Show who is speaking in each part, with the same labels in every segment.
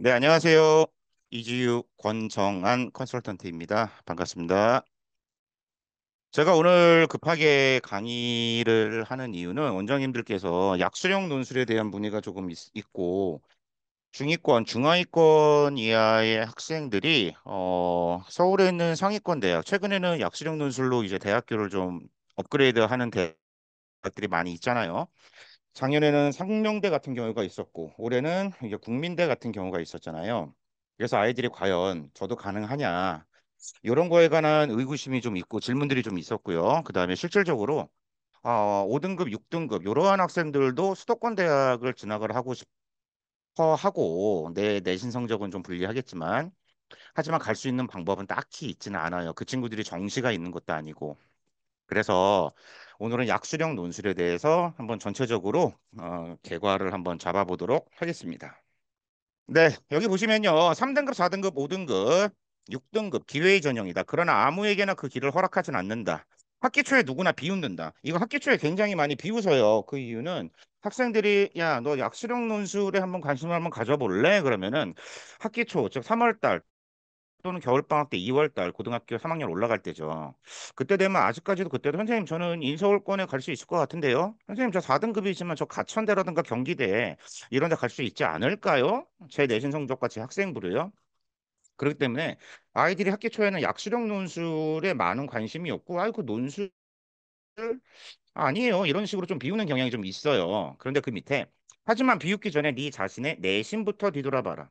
Speaker 1: 네, 안녕하세요. 이지유 권정한 컨설턴트입니다. 반갑습니다. 제가 오늘 급하게 강의를 하는 이유는 원장님들께서 약수령 논술에 대한 문의가 조금 있고 중위권, 중하위권 이하의 학생들이 서울에 있는 상위권 대학, 최근에는 약수령 논술로 이제 대학교를 좀 업그레이드하는 대학들이 많이 있잖아요. 작년에는 상명대 같은 경우가 있었고 올해는 이제 국민대 같은 경우가 있었잖아요. 그래서 아이들이 과연 저도 가능하냐 이런 거에 관한 의구심이 좀 있고 질문들이 좀 있었고요. 그다음에 실질적으로 5등급, 6등급 이러한 학생들도 수도권 대학을 진학을 하고 싶어 하고 내 내신 성적은 좀 불리하겠지만 하지만 갈 수 있는 방법은 딱히 있지는 않아요. 그 친구들이 정시가 있는 것도 아니고. 그래서 오늘은 약수령 논술에 대해서 한번 전체적으로 개괄을 한번 잡아보도록 하겠습니다. 네, 여기 보시면요. 3등급, 4등급, 5등급, 6등급 기회의 전형이다. 그러나 아무에게나 그 길을 허락하진 않는다. 학기 초에 누구나 비웃는다. 이거 학기 초에 굉장히 많이 비웃어요. 그 이유는 학생들이 야, 너 약수령 논술에 한번 관심을 한번 가져볼래? 그러면은 학기 초, 즉 3월 달 또는 겨울방학 때 2월 달 고등학교 3학년 올라갈 때죠. 그때 되면 아직까지도 그때도 선생님 저는 인서울권에 갈 수 있을 것 같은데요. 선생님 저 4등급이지만 저 가천대라든가 경기대 이런 데 갈 수 있지 않을까요? 제 내신 성적과 제 학생부로요. 그렇기 때문에 아이들이 학기 초에는 약수령 논술에 많은 관심이 없고 아이고 논술 아니에요. 이런 식으로 좀 비우는 경향이 좀 있어요. 그런데 그 밑에 하지만 비웃기 전에 네 자신의 내신부터 뒤돌아봐라.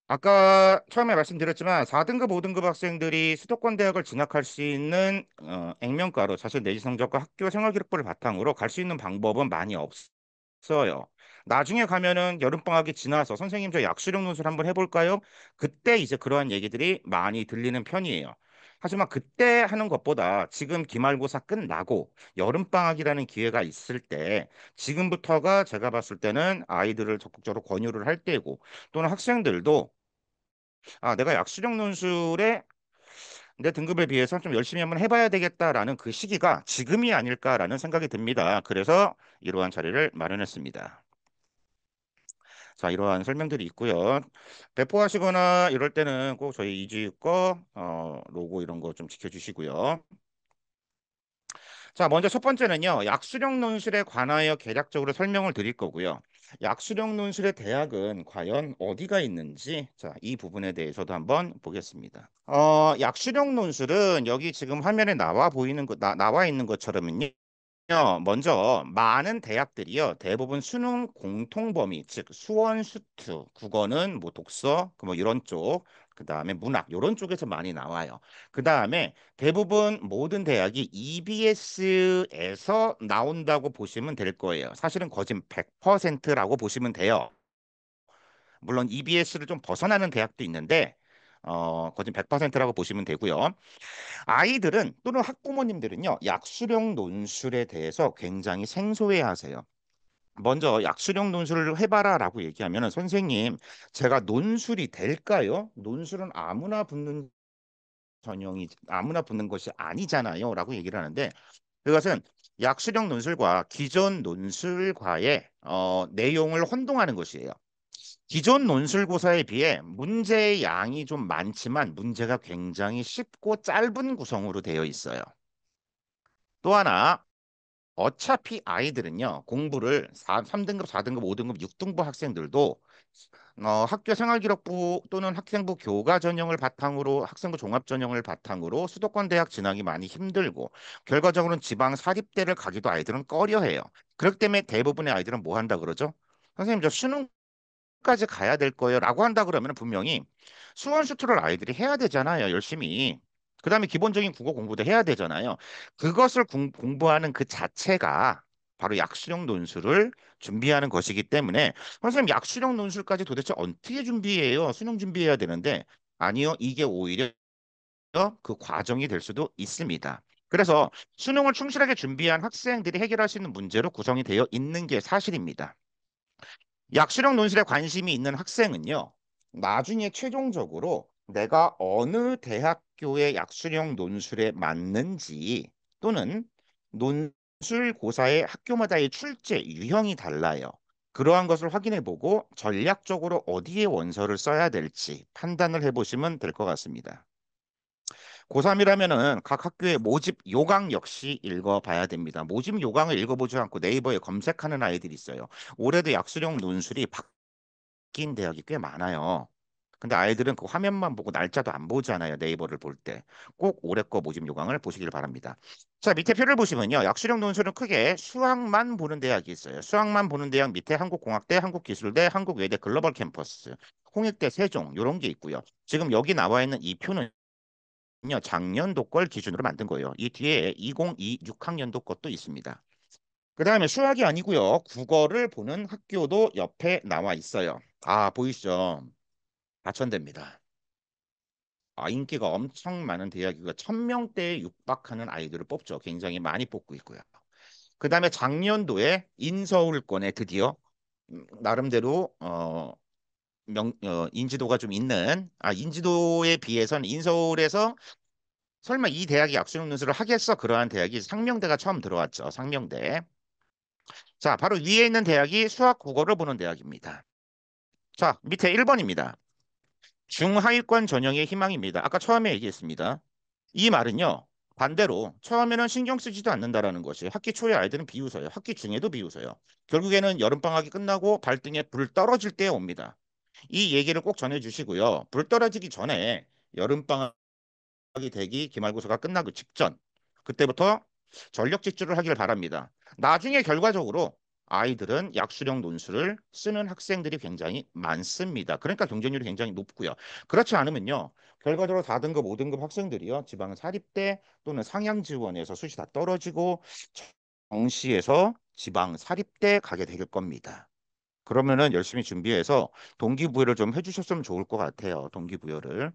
Speaker 1: 아까 처음에 말씀드렸지만 4등급, 5등급 학생들이 수도권 대학을 진학할 수 있는 액면가로 자신 내신 성적과 학교 생활 기록부를 바탕으로 갈 수 있는 방법은 많이 없어요. 나중에 가면은 여름방학이 지나서 선생님 저 약수령 논술 한번 해볼까요? 그때 이제 그러한 얘기들이 많이 들리는 편이에요. 하지만 그때 하는 것보다 지금 기말고사 끝나고 여름방학이라는 기회가 있을 때 지금부터가 제가 봤을 때는 아이들을 적극적으로 권유를 할 때고 또는 학생들도 내가 약수령 논술에 내 등급에 비해서 좀 열심히 한번 해봐야 되겠다라는 그 시기가 지금이 아닐까라는 생각이 듭니다. 그래서 이러한 자리를 마련했습니다. 자, 이러한 설명들이 있고요. 배포하시거나 이럴 때는 꼭 저희 이지유 거 로고 이런 거 좀 지켜주시고요. 자, 먼저 첫 번째는요. 약수령 논술에 관하여 개략적으로 설명을 드릴 거고요. 약수령 논술의 대학은 과연 어디가 있는지, 자, 이 부분에 대해서도 한번 보겠습니다. 약수령 논술은 여기 지금 화면에 나와 있는 것처럼요. 먼저 많은 대학들이요 대부분 수능 공통 범위 즉 수원 수투 국어는 뭐 독서 그 뭐 이런 쪽 그다음에 문학 이런 쪽에서 많이 나와요. 그다음에 대부분 모든 대학이 EBS에서 나온다고 보시면 될 거예요. 사실은 거진 100%라고 보시면 돼요. 물론 EBS를 좀 벗어나는 대학도 있는데 거진 100%라고 보시면 되고요. 아이들은 또는 학부모님들은요, 약수령 논술에 대해서 굉장히 생소해하세요. 먼저 약수령 논술을 해봐라라고 얘기하면은 선생님, 제가 논술이 될까요? 논술은 아무나 붙는 것이 아니잖아요.라고 얘기를 하는데 그것은 약수령 논술과 기존 논술과의 내용을 혼동하는 것이에요. 기존 논술고사에 비해 문제의 양이 좀 많지만 문제가 굉장히 쉽고 짧은 구성으로 되어 있어요. 또 하나, 어차피 아이들은요, 공부를 3등급, 4등급, 5등급, 6등급 학생들도 학교 생활기록부 또는 학생부 교과 전형을 바탕으로 학생부 종합 전형을 바탕으로 수도권 대학 진학이 많이 힘들고 결과적으로는 지방 사립대를 가기도 아이들은 꺼려해요. 그렇기 때문에 대부분의 아이들은 뭐 한다 그러죠? 선생님 저 수능까지 가야 될 거예요라고 한다 그러면 분명히 수원 수투를 아이들이 해야 되잖아요. 열심히. 그다음에 기본적인 국어 공부도 해야 되잖아요. 그것을 공부하는 그 자체가 바로 약수령 논술을 준비하는 것이기 때문에 선생님 약수령 논술까지 도대체 어떻게 준비해요? 수능 준비해야 되는데 아니요. 이게 오히려 그 과정이 될 수도 있습니다. 그래서 수능을 충실하게 준비한 학생들이 해결할 수 있는 문제로 구성이 되어 있는 게 사실입니다. 약수령 논술에 관심이 있는 학생은요, 나중에 최종적으로 내가 어느 대학교의 약수령 논술에 맞는지 또는 논술고사의 학교마다의 출제 유형이 달라요. 그러한 것을 확인해 보고 전략적으로 어디에 원서를 써야 될지 판단을 해보시면 될 것 같습니다. 고3이라면은 각 학교의 모집 요강 역시 읽어봐야 됩니다. 모집 요강을 읽어보지 않고 네이버에 검색하는 아이들이 있어요. 올해도 약수령 논술이 바뀐 대학이 꽤 많아요. 근데 아이들은 그 화면만 보고 날짜도 안 보잖아요. 네이버를 볼 때. 꼭 올해 거 모집 요강을 보시길 바랍니다. 자, 밑에 표를 보시면요. 약수령 논술은 크게 수학만 보는 대학이 있어요. 수학만 보는 대학 밑에 한국공학대, 한국기술대, 한국외대 글로벌 캠퍼스, 홍익대, 세종 이런 게 있고요. 지금 여기 나와 있는 이 표는 작년도 걸 기준으로 만든 거예요. 이 뒤에 2026학년도 것도 있습니다. 그 다음에 수학이 아니고요. 국어를 보는 학교도 옆에 나와 있어요. 아, 보이시죠? 과천대입니다. 아, 인기가 엄청 많은 대학이고요. 1000명대에 육박하는 아이들을 뽑죠. 굉장히 많이 뽑고 있고요. 그 다음에 작년도에 인서울권에 드디어 나름대로 인지도가 좀 있는 인지도에 비해서는 인서울에서 설마 이 대학이 약수능 논술을 하겠어? 그러한 대학이 상명대가 처음 들어왔죠. 상명대. 자, 바로 위에 있는 대학이 수학 국어를 보는 대학입니다. 자, 밑에 1번입니다. 중하위권 전형의 희망입니다. 아까 처음에 얘기했습니다. 이 말은요. 반대로 처음에는 신경 쓰지도 않는다라는 것이 학기 초에 아이들은 비웃어요. 학기 중에도 비웃어요. 결국에는 여름방학이 끝나고 발등에 불 떨어질 때에 옵니다. 이 얘기를 꼭 전해주시고요. 불 떨어지기 전에 여름방학 대기 기말고사가 끝나기 직전 그때부터 전력 질주를 하길 바랍니다. 나중에 결과적으로 아이들은 약수령 논술을 쓰는 학생들이 굉장히 많습니다. 그러니까 경쟁률이 굉장히 높고요. 그렇지 않으면요. 결과적으로 4등급, 5등급 학생들이요. 지방 사립대 또는 상향 지원에서 수시 다 떨어지고 정시에서 지방 사립대 가게 될 겁니다. 그러면은 열심히 준비해서 동기부여를 좀 해주셨으면 좋을 것 같아요. 동기부여를.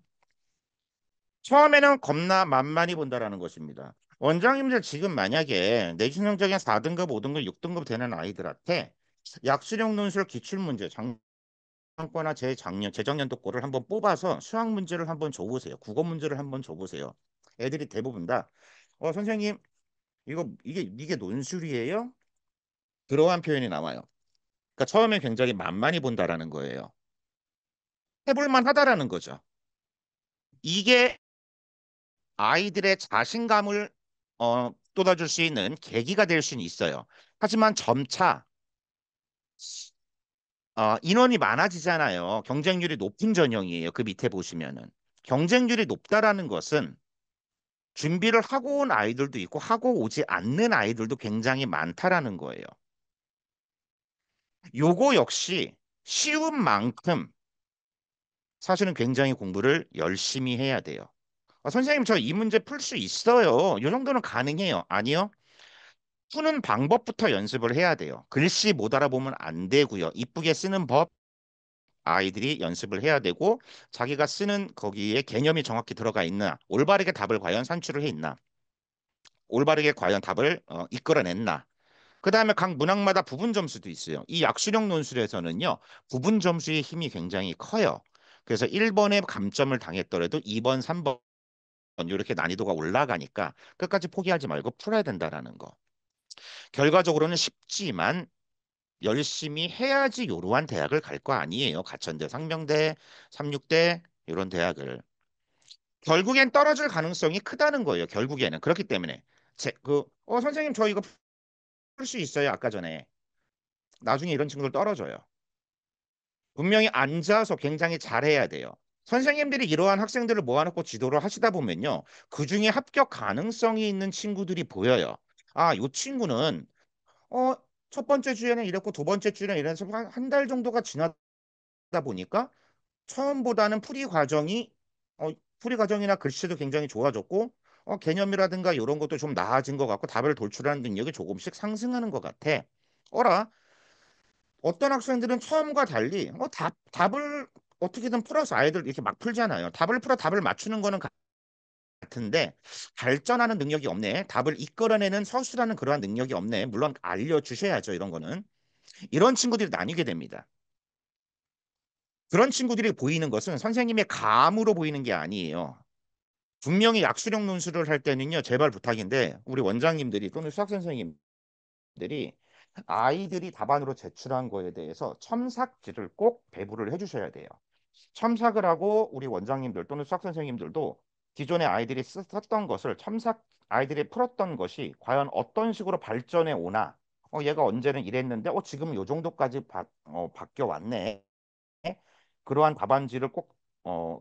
Speaker 1: 처음에는 겁나 만만히 본다라는 것입니다. 원장님들 지금 만약에 내신 성적이 4등급, 5등급, 6등급 되는 아이들한테 약수령 논술 기출문제 작년거나 재작년도 거를 한번 뽑아서 수학 문제를 한번 줘보세요. 국어 문제를 한번 줘보세요. 애들이 대부분 다 선생님 이게 논술이에요? 그러한 표현이 나와요. 그러니까 처음에 굉장히 만만히 본다라는 거예요. 해볼만 하다라는 거죠. 이게 아이들의 자신감을 돋아줄 수 있는 계기가 될 수는 있어요. 하지만 점차 인원이 많아지잖아요. 경쟁률이 높은 전형이에요. 그 밑에 보시면은. 경쟁률이 높다라는 것은 준비를 하고 온 아이들도 있고 하고 오지 않는 아이들도 굉장히 많다라는 거예요. 요거 역시 쉬운 만큼 사실은 굉장히 공부를 열심히 해야 돼요. 선생님, 저 이 문제 풀 수 있어요. 요 정도는 가능해요. 아니요. 푸는 방법부터 연습을 해야 돼요. 글씨 못 알아보면 안 되고요. 이쁘게 쓰는 법 아이들이 연습을 해야 되고 자기가 쓰는 거기에 개념이 정확히 들어가 있나, 올바르게 답을 과연 산출을 해 있나, 올바르게 과연 답을 이끌어냈나. 그다음에 각 문항마다 부분 점수도 있어요. 이 약수령 논술에서는요. 부분 점수의 힘이 굉장히 커요. 그래서 1번에 감점을 당했더라도 2번, 3번 이렇게 난이도가 올라가니까 끝까지 포기하지 말고 풀어야 된다라는 거. 결과적으로는 쉽지만 열심히 해야지 요러한 대학을 갈 거 아니에요. 가천대, 상명대, 삼육대 이런 대학을. 결국엔 떨어질 가능성이 크다는 거예요. 결국에는. 그렇기 때문에 선생님 저 이거 풀 수 있어요. 아까 전에. 나중에 이런 친구들 떨어져요. 분명히 앉아서 굉장히 잘해야 돼요. 선생님들이 이러한 학생들을 모아놓고 지도를 하시다 보면요. 그중에 합격 가능성이 있는 친구들이 보여요. 아, 요 친구는 어, 첫 번째 주에는 이랬고 두 번째 주에는 이래서 한 달 정도가 지나다 보니까 처음보다는 풀이 과정이나 글씨도 굉장히 좋아졌고 개념이라든가 이런 것도 좀 나아진 것 같고 답을 돌출하는 능력이 조금씩 상승하는 것 같아. 어라, 어떤 학생들은 처음과 달리 답을 어떻게든 풀어서 아이들 이렇게 막 풀잖아요. 답을 풀어 답을 맞추는 거는 같은데 발전하는 능력이 없네. 답을 이끌어내는 서술하는 그러한 능력이 없네. 물론 알려주셔야죠. 이런 거는. 이런 친구들이 나뉘게 됩니다. 그런 친구들이 보이는 것은 선생님의 감으로 보이는 게 아니에요. 분명히 약수령 논술을 할 때는요, 제발 부탁인데, 우리 원장님들이 또는 수학 선생님들이 아이들이 답안으로 제출한 거에 대해서 첨삭지를 꼭 배부를 해주셔야 돼요. 첨삭을 하고 우리 원장님들 또는 수학 선생님들도 기존에 아이들이 썼던 것을 아이들이 풀었던 것이 과연 어떤 식으로 발전해 오나, 얘가 언제는 이랬는데 지금 요 정도까지 바뀌어 왔네. 그러한 답안지를 꼭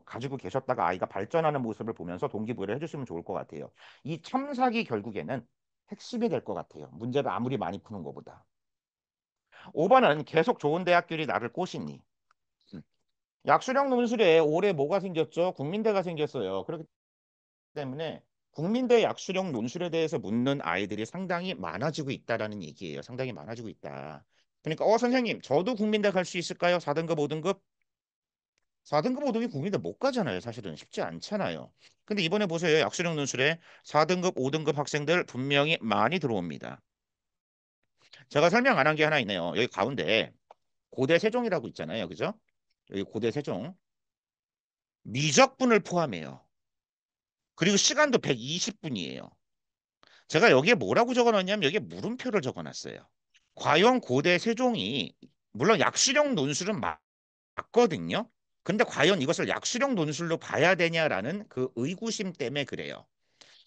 Speaker 1: 가지고 계셨다가 아이가 발전하는 모습을 보면서 동기부여를 해주시면 좋을 것 같아요. 이 첨삭이 결국에는 핵심이 될 것 같아요. 문제를 아무리 많이 푸는 것보다. 5번은 계속 좋은 대학들이 나를 꼬시니. 약수령 논술에 올해 뭐가 생겼죠? 국민대가 생겼어요. 그렇기 때문에 국민대 약수령 논술에 대해서 묻는 아이들이 상당히 많아지고 있다라는 얘기예요. 상당히 많아지고 있다. 그러니까 선생님 저도 국민대 갈 수 있을까요? 4등급, 5등급? 4등급, 5등급 국민대 못 가잖아요. 사실은 쉽지 않잖아요. 근데 이번에 보세요. 약수령 논술에 4등급, 5등급 학생들 분명히 많이 들어옵니다. 제가 설명 안 한 게 하나 있네요. 여기 가운데 고대 세종이라고 있잖아요. 그죠? 여기 고대 세종. 미적분을 포함해요. 그리고 시간도 120분이에요. 제가 여기에 뭐라고 적어놨냐면 여기에 물음표를 적어놨어요. 과연 고대 세종이 물론 약수령 논술은 맞거든요. 근데 과연 이것을 약수령 논술로 봐야 되냐라는 그 의구심 때문에 그래요.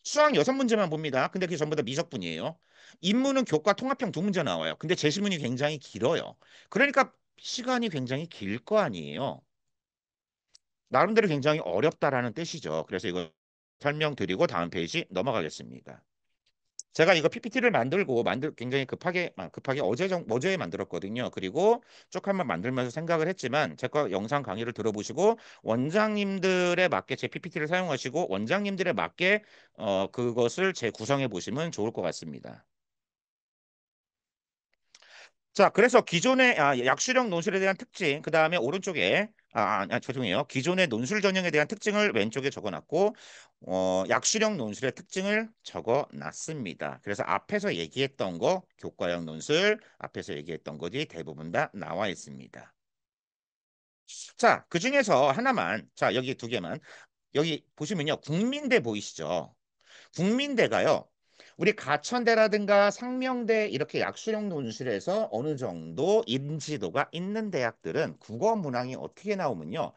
Speaker 1: 수학 6문제만 봅니다. 근데 그게 전부 다 미적분이에요. 인문은 교과 통합형 2문제 나와요. 근데 제시문이 굉장히 길어요. 그러니까 시간이 굉장히 길 거 아니에요. 나름대로 굉장히 어렵다라는 뜻이죠. 그래서 이거 설명드리고 다음 페이지 넘어가겠습니다. 제가 이거 PPT를 굉장히 급하게 어제 만들었거든요. 그리고 쭉 한번 만들면서 생각을 했지만 제가 영상 강의를 들어보시고 원장님들에 맞게 제 PPT를 사용하시고 원장님들에 맞게 그것을 재구성해 보시면 좋을 것 같습니다. 자, 그래서 기존의 약수령 논술에 대한 특징, 그 다음에 오른쪽에 죄송해요. 기존의 논술 전형에 대한 특징을 왼쪽에 적어놨고, 약수령 논술의 특징을 적어놨습니다. 그래서 앞에서 얘기했던 거, 교과형 논술, 앞에서 얘기했던 것이 대부분 다 나와 있습니다. 자, 그 중에서 하나만, 자, 여기 두 개만. 여기 보시면요. 국민대 보이시죠? 국민대가요. 우리 가천대라든가 상명대 이렇게 약수령 논술에서 어느 정도 인지도가 있는 대학들은 국어 문항이 어떻게 나오면요.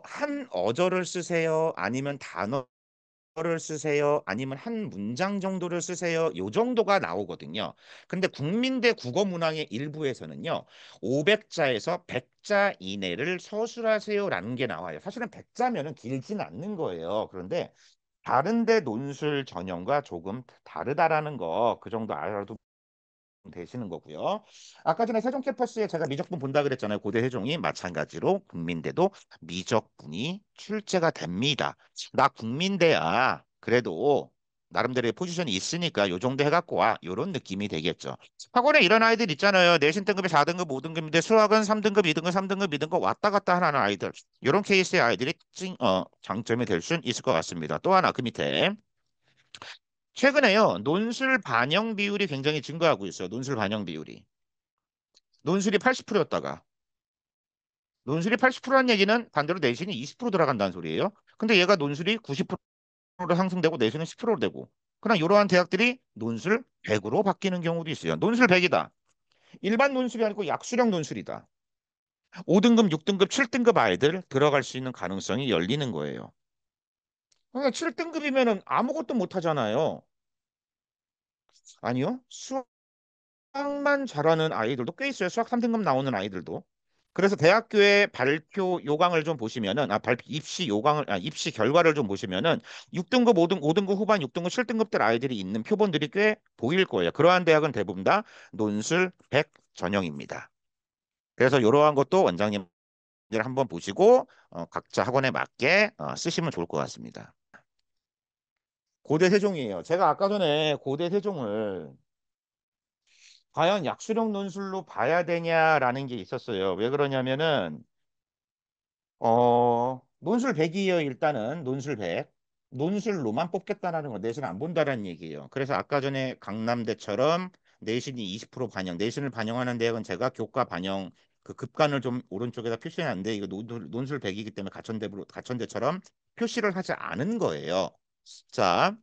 Speaker 1: 한 어조를 쓰세요. 아니면 단어를 쓰세요. 아니면 한 문장 정도를 쓰세요. 요 정도가 나오거든요. 근데 국민대 국어 문항의 일부에서는요. 500자에서 100자 이내를 서술하세요라는 게 나와요. 사실은 100자면은 길진 않는 거예요. 그런데 다른데 논술 전형과 조금 다르다라는 거 그 정도 알아도 되시는 거고요. 아까 전에 세종 캠퍼스에 제가 미적분 본다 그랬잖아요. 고대 세종이 마찬가지로 국민대도 미적분이 출제가 됩니다. 나 국민대야. 그래도 나름대로의 포지션이 있으니까 요 정도 해갖고 와. 요런 느낌이 되겠죠. 학원에 이런 아이들 있잖아요. 내신 등급이 4등급, 5등급인데 수학은 3등급, 2등급, 3등급, 2등급 왔다 갔다 하는 아이들. 이런 케이스의 아이들이 장점이 될 수 있을 것 같습니다. 또 하나 그 밑에 최근에요. 논술 반영 비율이 굉장히 증가하고 있어요. 논술 반영 비율이. 논술이 80%였다가 논술이 80%란 얘기는 반대로 내신이 20% 들어간다는 소리예요. 근데 얘가 논술이 90%로 상승되고 내신은 10%로 되고 그냥 이러한 대학들이 논술 100으로 바뀌는 경우도 있어요. 논술 100이다. 일반 논술이 아니고 약수령 논술이다. 5등급, 6등급, 7등급 아이들 들어갈 수 있는 가능성이 열리는 거예요. 그러니까 7등급이면은 아무것도 못 하잖아요. 아니요. 수학만 잘하는 아이들도 꽤 있어요. 수학 3등급 나오는 아이들도. 그래서 대학교의 발표 요강을 좀 보시면은 입시 결과를 좀 보시면은 6등급, 5등급 후반, 6등급, 7등급들 아이들이 있는 표본들이 꽤 보일 거예요. 그러한 대학은 대부분 다 논술 100 전형입니다. 그래서 이러한 것도 원장님들 한번 보시고 각자 학원에 맞게 쓰시면 좋을 것 같습니다. 고대 세종이에요. 제가 아까 전에 고대 세종을 과연 약수령 논술로 봐야 되냐라는 게 있었어요. 왜 그러냐면은 논술 100이에요. 일단은 논술 100. 논술로만 뽑겠다라는 거 내신 안 본다라는 얘기예요. 그래서 아까 전에 강남대처럼 내신이 20% 반영, 내신을 반영하는 대학은 제가 교과 반영 그 급간을 좀 오른쪽에다 표시해놨는데 이거 논술 100이기 때문에 가천대처럼 표시를 하지 않은 거예요. 자,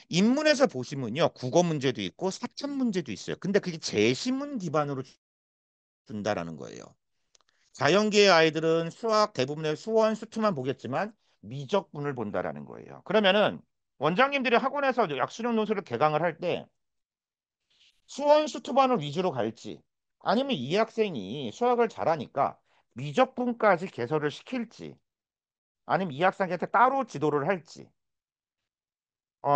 Speaker 1: 인문에서 보시면요. 국어 문제도 있고 사탐 문제도 있어요. 근데 그게 제시문 기반으로 준다라는 거예요. 자연계의 아이들은 수학 대부분의 수원, 수투만 보겠지만 미적분을 본다라는 거예요. 그러면은 원장님들이 학원에서 약수령 논술을 개강을 할 때 수원, 수투반을 위주로 갈지 아니면 이 학생이 수학을 잘하니까 미적분까지 개설을 시킬지 아니면 이 학생한테 따로 지도를 할지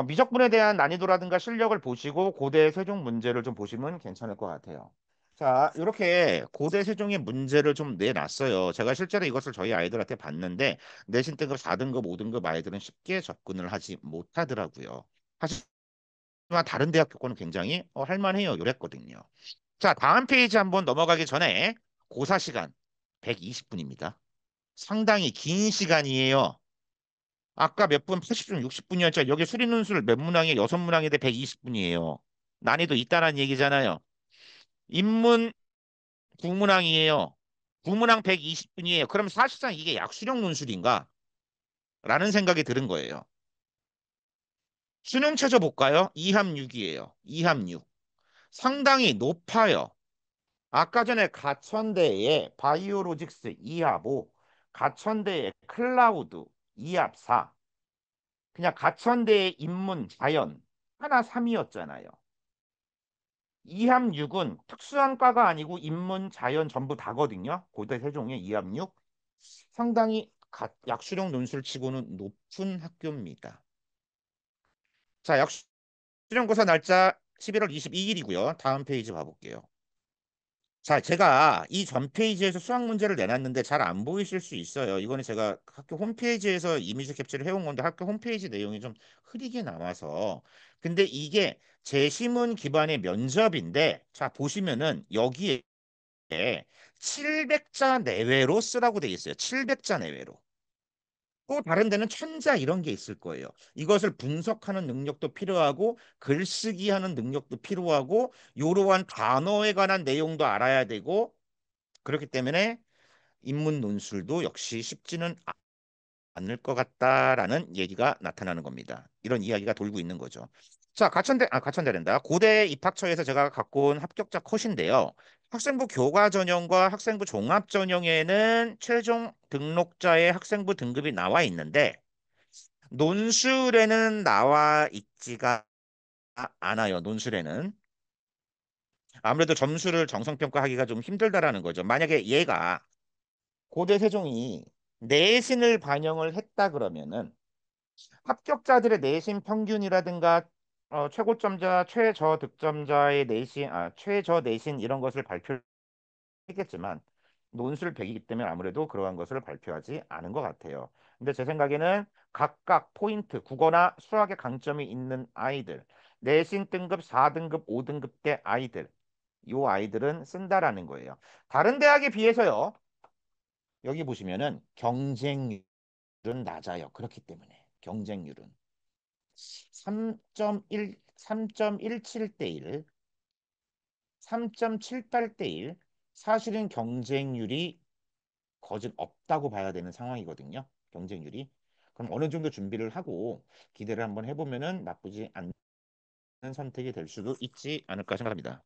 Speaker 1: 미적분에 대한 난이도라든가 실력을 보시고 고대 세종 문제를 좀 보시면 괜찮을 것 같아요. 자, 이렇게 고대 세종의 문제를 좀 내놨어요. 제가 실제로 이것을 저희 아이들한테 봤는데 내신 등급 4등급, 5등급 아이들은 쉽게 접근을 하지 못하더라고요. 하지만 다른 대학교 거는 굉장히 할만해요. 이랬거든요. 자, 다음 페이지 한번 넘어가기 전에 고사 시간 120분입니다. 상당히 긴 시간이에요. 아까 몇 분, 80분, 60분이었죠. 여기 수리논술 몇 문항에 6문항인데 120분이에요. 난이도 있다는 얘기잖아요. 인문 9문항이에요. 9문항 120분이에요. 그럼 사실상 이게 약수령 논술인가? 라는 생각이 드는 거예요. 수능 최저 볼까요? 2함 6이에요. 2함 6. 상당히 높아요. 아까 전에 가천대의 바이오로직스 2합 5, 가천대의 클라우드 2합 4, 그냥 가천대의 인문 자연 하나 3이었잖아요. 2함 6은 특수한 과가 아니고 인문 자연 전부 다거든요. 고대 세종의 2함 6. 상당히 약수령 논술치고는 높은 학교입니다. 자, 약수령고사 날짜 11월 22일이고요. 다음 페이지 봐볼게요. 자, 제가 이 전 페이지에서 수학 문제를 내놨는데 잘 안 보이실 수 있어요. 이거는 제가 학교 홈페이지에서 이미지 캡처를 해온 건데 학교 홈페이지 내용이 좀 흐리게 나와서. 근데 이게 제시문 기반의 면접인데 자, 보시면은 여기에 700자 내외로 쓰라고 돼 있어요. 700자 내외로. 또 다른 데는 천자 이런 게 있을 거예요. 이것을 분석하는 능력도 필요하고 글쓰기 하는 능력도 필요하고 요러한 단어에 관한 내용도 알아야 되고 그렇기 때문에 인문 논술도 역시 쉽지는 않을 것 같다라는 얘기가 나타나는 겁니다. 이런 이야기가 돌고 있는 거죠. 자, 가천대란다. 고대 입학처에서 제가 갖고 온 합격자 컷인데요. 학생부 교과 전형과 학생부 종합 전형에는 최종 등록자의 학생부 등급이 나와 있는데 논술에는 나와 있지가 않아요. 논술에는. 아무래도 점수를 정성평가하기가 좀 힘들다라는 거죠. 만약에 얘가 고대 세종이 내신을 반영을 했다 그러면은 합격자들의 내신 평균이라든가 최고점자, 최저득점자의 내신, 최저 내신 이런 것을 발표했겠지만 논술 100이기 때문에 아무래도 그러한 것을 발표하지 않은 것 같아요. 근데 제 생각에는 각각 포인트, 국어나 수학에 강점이 있는 아이들, 내신 등급 4등급, 5등급 대 아이들, 요 아이들은 쓴다라는 거예요. 다른 대학에 비해서요. 여기 보시면은 경쟁률은 낮아요. 그렇기 때문에 경쟁률은 3.17대 1, 3.78대 1. 사실은 경쟁률이 거진 없다고 봐야 되는 상황이거든요. 경쟁률이. 그럼 어느 정도 준비를 하고 기대를 한번 해보면은 나쁘지 않는 선택이 될 수도 있지 않을까 생각합니다.